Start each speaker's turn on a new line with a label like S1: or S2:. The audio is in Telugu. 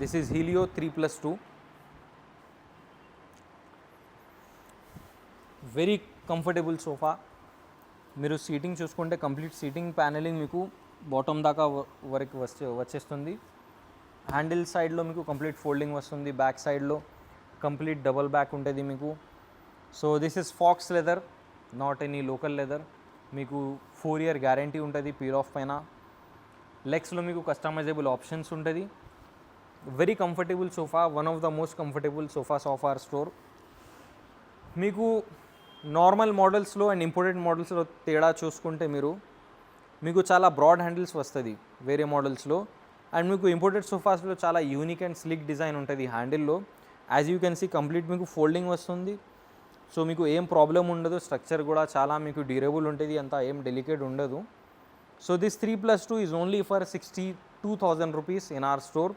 S1: This is Helio 3+2. Very comfortable sofa. మీరు సీటింగ్ చూసుకుంటే కంప్లీట్ సీటింగ్ ప్యానెలింగ్ మీకు బాటమ్ దాకా వరకు వచ్చేస్తుంది. హ్యాండిల్ సైడ్లో మీకు కంప్లీట్ ఫోల్డింగ్ వస్తుంది. బ్యాక్ సైడ్లో కంప్లీట్ డబల్ బ్యాక్ ఉంటుంది మీకు. So this is pox leather, not any local leather. మీకు 4 year గ్యారంటీ ఉంటుంది పీల్ ఆఫ్ పైన. లెగ్స్లో మీకు కస్టమైజబుల్ ఆప్షన్స్ ఉంటుంది. Very comfortable sofa, one of the most comfortable sofas of our store. మీకు నార్మల్ మోడల్స్లో అండ్ ఇంపోర్టెడ్ మోడల్స్లో తేడా చూసుకుంటే మీకు చాలా బ్రాడ్ హ్యాండిల్స్ వస్తుంది వేరే మోడల్స్లో. అండ్ మీకు ఇంపోర్టెడ్ సోఫాస్లో చాలా యూనిక్ అండ్ స్లిక్ డిజైన్ ఉంటుంది హ్యాండిల్లో. As you can see complete మీకు ఫోల్డింగ్ వస్తుంది. సో మీకు ఏం ప్రాబ్లం ఉండదు. స్ట్రక్చర్ కూడా చాలా మీకు డ్యూరబుల్ ఉంటుంది, అంత ఏం డెలికేట్ ఉండదు. So this 3+2 is only for 62,000 rupees in our store.